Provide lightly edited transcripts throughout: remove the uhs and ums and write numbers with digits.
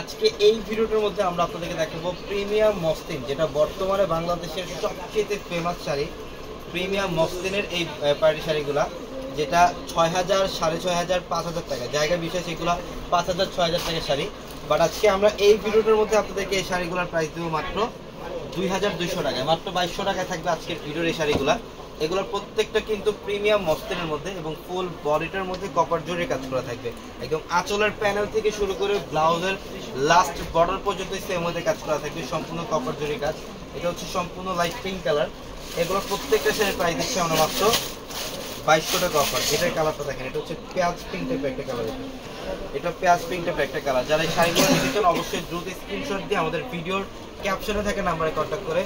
আজকে এই ভিডিওটার মধ্যে আমরা আপনাদেরকে দেখাবো প্রিমিয়াম মসলিন, যেটা বর্তমানে বাংলাদেশের সবচেয়ে ফেমাস শাড়ি। প্রিমিয়াম মসলিনের এই পার্টি শাড়িগুলা, যেটা ৬,০০০, ৬,৫০০, ৫,০০০ টাকা, জায়গা বিশেষ এগুলো ৫,০০০, ৬,০০০ টাকার শাড়ি। বাট আজকে আমরা এই ভিডিওটার মধ্যে আপনাদেরকে এই শাড়িগুলোর প্রাইস দেবো মাত্র ২,২০০ টাকায়, মাত্র ২২০০ টাকায় থাকবে আজকের ভিডিওর এই শাড়িগুলা। এগুলোর প্রত্যেকটা কিন্তু প্রিমিয়াম মসলিনের মধ্যে এবং ফুল বডিটার মধ্যে কপার জরি কাজ করা থাকবে। একদম আঁচলের প্যানেল থেকে শুরু করে ব্লাউজের লাস্ট বর্ডার পর্যন্ত সেম মধ্যে কাজ করা থাকবে, সম্পূর্ণ কপার জরি কাজ। এটা হচ্ছে সম্পূর্ণ লাইট পিঙ্ক কালার। এগুলো প্রত্যেকটা শাড়ির প্রাইস দিচ্ছে আমরা মাত্র ২২০০ টাকা অফার। এটার কালারটা দেখেন, এটা হচ্ছে পেঁয়াজ পিঙ্ক টাইপের একটা কালার। এটা পেঁয়াজ পিঙ্ক টাইপের একটা কালার। যারা এই শাড়িগুলো নিতে চান অবশ্যই দ্রুত স্ক্রিনশট দিয়ে আমাদের ভিডিওর ক্যাপশনে থাকা নাম্বারে কন্ট্যাক্ট করে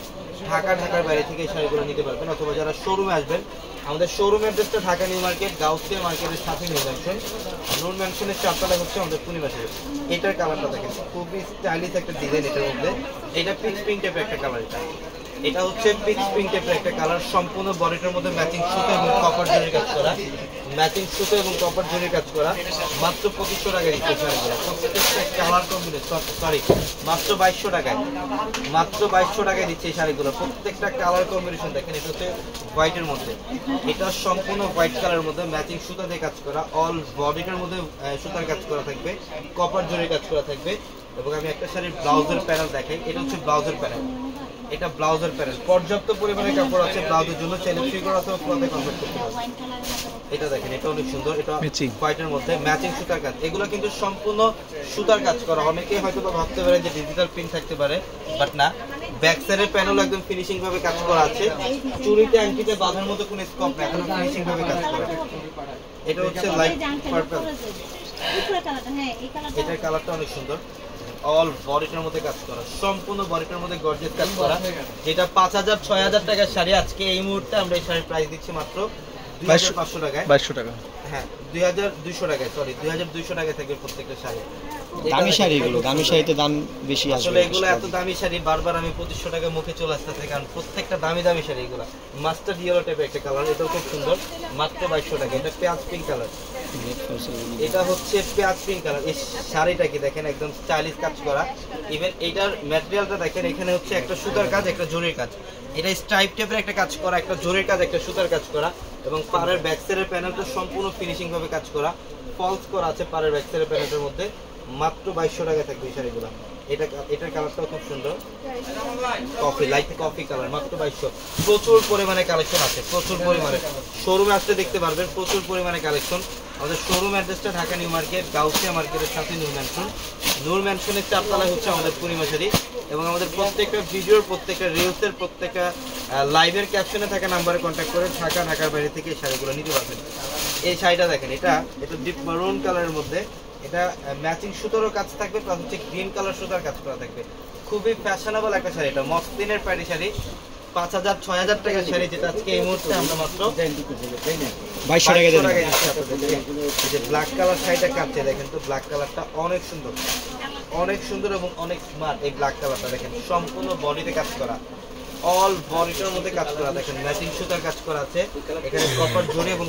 ঢাকার বাইরে থেকে এই শাড়িগুলো নিতে পারবেন। অথবা যারা শোরুমে আসবেন, আমাদের শোরুম অ্যাড্রেসটা ঢাকা নিউ মার্কেট, গাউসিয়া মার্কেটের সাথে নূর ম্যানশন। নূর ম্যানশনের ৪ তলায় হচ্ছে আমাদের পূর্ণিমাসের। এটার কালারটা দেখেন, খুবই স্টাইলিশ একটা ডিজাইন এটার মধ্যে। এটা পিচ পিঙ্ক টাইপের একটা কালার। এটা হচ্ছে পিচ পিঙ্ক টাইপের একটা কালার। সম্পূর্ণ বডিটার মধ্যে ম্যাচিং সুতো এবং কপার জরির কাজ করা, ম্যাচিং সুতো এবং কপার জরির কাজ করা। মাত্র ২৫০০ টাকায় দিচ্ছে শাড়িগুলো। প্রত্যেকটা কালার কম্বিনেশন, সরি মাত্র ২২০০ টাকায়, মাত্র ২২০০ টাকায় দিচ্ছে এই শাড়িগুলো। প্রত্যেকটা কালার কম্বিনেশন দেখেন। এটা হচ্ছে হোয়াইটের মধ্যে, এটা সম্পূর্ণ হোয়াইট কালারের মধ্যে ম্যাচিং সুতা দিয়ে কাজ করা। অল বডিটার মধ্যে সুতার কাজ করা থাকবে, কপার জরির কাজ করা থাকবে। এবং আমি একটা শাড়ির ব্লাউজের প্যানেল দেখাই। এটা হচ্ছে ব্লাউজের প্যানেল, এটা ব্লাউজের প্যানেল। পর্যাপ্ত পরিমাণে কাপড় আছে ব্লাউজের জন্য, চাইলে ফ্রি করা অথবা ফ্লোতে কনভার্ট করতে পারবেন। এটা দেখেন, এটা অনেক সুন্দর। এটা হোয়াইটের মধ্যে ম্যাচিং সুতার কাজ। এগুলো কিন্তু সম্পূর্ণ সুতার কাজ করা। অনেকেই হয়তো ভাবতে পারে যে ডিজিটাল প্রিন্ট থাকতে পারে, বাট না। ব্যাক সাইডের প্যানেল একদম ফিনিশিং ভাবে কাজ করা আছে। চুড়িতে আংটিতে বাঁধার মতো কোনো স্কোপ নেই, একদম ফিনিশিং ভাবে কাজ করা। এটা হচ্ছে লাইট পার্পল, এটার কালারটা অনেক সুন্দর। অল বডিটার মধ্যে কাজ করা, সম্পূর্ণ বডিটার মধ্যে গর্জিয়াস কাজ করা। যেটা ৫,০০০, ৬,০০০ টাকার শাড়ি, আজকে এই মুহূর্তে আমরা এই শাড়ির প্রাইস দিচ্ছি মাত্র ২,৫০০ টাকায়। ২২০০ টাকা, হ্যাঁ ২,২০০ টাকায়, সরি ২,২০০ টাকায় থাকবে প্রত্যেকটা শাড়ি। দামি শাড়ি, এগুলো দামি শাড়িতে দাম বেশি আসবে। আসলে এগুলো এত দামি শাড়ি বারবার আমি ২৫০০ টাকা মুখে চলে আসতেছে, কারণ প্রত্যেকটা দামি দামি শাড়ি। এগুলো মাস্টার্ড ইয়েলো টাইপের একটা কালার, এটাও খুব সুন্দর। মাত্র ২২০০ টাকা। এটা পেঁয়াজ পিঙ্ক কালার, এটা হচ্ছে পেঁয়াজ পিঙ্ক কালার। এই শাড়িটা কি দেখেন, একদম স্টাইলিশ কাজ করা। ইভেন এটার ম্যাটেরিয়ালটা দেখেন, এখানে হচ্ছে একটা সুতার কাজ, একটা জরির কাজ। এটা স্ট্রাইপ টাইপের একটা কাজ করা, একটা জরির কাজ, একটা সুতার কাজ করা। এবং পাড়ের ব্যাক সাইডের প্যানেলটা সম্পূর্ণ ফিনিশিং ভাবে কাজ করা, ফলস করা আছে পাড়ের ব্যাক সাইডের প্যানেলের মধ্যে। মাত্র ২২০০ টাকায় থাকবে এই শাড়িগুলো। এটার কালারটাও খুব সুন্দর, কফি, লাইট কফি কালার। মাত্র ২২০০। প্রচুর পরিমাণে কালেকশন আছে, প্রচুর পরিমাণে। শোরুমে আসতে দেখতে পারবেন প্রচুর পরিমাণে কালেকশন। আমাদের শোরুম অ্যাড্রেসটা ঢাকা নিউ মার্কেট, গাউসিয়া মার্কেটের সাথে নূর ম্যানশন। নূর ম্যানশনের ৪ তলায় হচ্ছে আমাদের পূর্ণিমা শাড়ি। এবং আমাদের প্রত্যেকটা ভিডিওর, প্রত্যেকটা রিলসের, প্রত্যেকটা লাইভের ক্যাপশনে থাকা নাম্বারে কন্ট্যাক্ট করে ঢাকার বাইরে থেকে এই শাড়িগুলো নিতে পারবেন। এই শাড়িটা দেখেন, এটা ডিপ মারুন কালারের মধ্যে। এটা ম্যাচিং সুতোরও কাজ থাকবে, প্লাস হচ্ছে গ্রিন কালার সুতার কাজ করা থাকবে। খুবই ফ্যাশনেবল একটা শাড়ি। এটা মসলিনের পার্টি শাড়ি, ৫,০০০, ৬,০০০ টাকার শাড়ি, যেটা আজকে এই মুহূর্তে আমরা মাত্র ২২০০ টাকায় দিচ্ছি আপনাদের। এই যে ব্ল্যাক কালার শাড়িটা কাটছে দেখেন তো, ব্ল্যাক কালারটা অনেক সুন্দর, অনেক সুন্দর এবং অনেক স্মার্ট। এই ব্ল্যাক কালারটা দেখেন, সম্পূর্ণ বডিতে কাজ করা, অল বডিটার মধ্যে কাজ করা। দেখেন ম্যাচিং সুতার কাজ করা আছে, এখানে কপার জরি এবং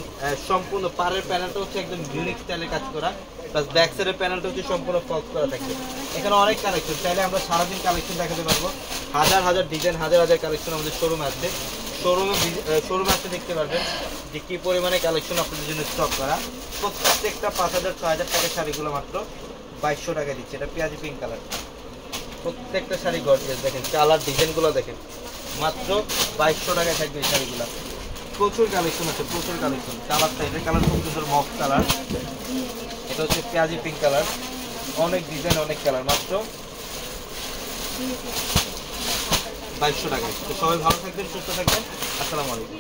সম্পূর্ণ পাড়ের প্যানেলটা হচ্ছে একদম ইউনিক স্টাইলে কাজ করা, প্লাস ব্যাক সাইডের প্যানেলটা হচ্ছে সম্পূর্ণ ফলস করা থাকবে। এখানে অনেক কালেকশন, চাইলে আমরা সারাদিন কালেকশন দেখাতে পারবো। হাজার হাজার ডিজাইন, হাজার হাজার কালেকশন আমাদের শোরুমে আসবে। শোরুমে আসতে দেখতে পারবেন যে কি পরিমাণে কালেকশন আপনাদের জন্য স্টক করা। প্রত্যেকটা ৫,০০০, ৬,০০০ টাকার শাড়িগুলো মাত্র ২২০০ টাকায় দিচ্ছে। এটা পেঁয়াজি পিঙ্ক কালার, প্রত্যেকটা শাড়ি গর্জিয়াস। দেখেন কালার ডিজাইনগুলো দেখেন, মাত্র ২২০০ টাকায় থাকবে এই শাড়িগুলো। প্রচুর কালেকশন আছে, প্রচুর কালেকশন। কালারটা, এটার কালার খুব সুন্দর মফ কালার। এটা হচ্ছে পেঁয়াজি পিঙ্ক কালার, অনেক ডিজাইন, অনেক কালার। মাত্র ২২০০ টাকায়। তো সবাই ভালো থাকবেন, সুস্থ থাকবেন। আসসালামু আলাইকুম।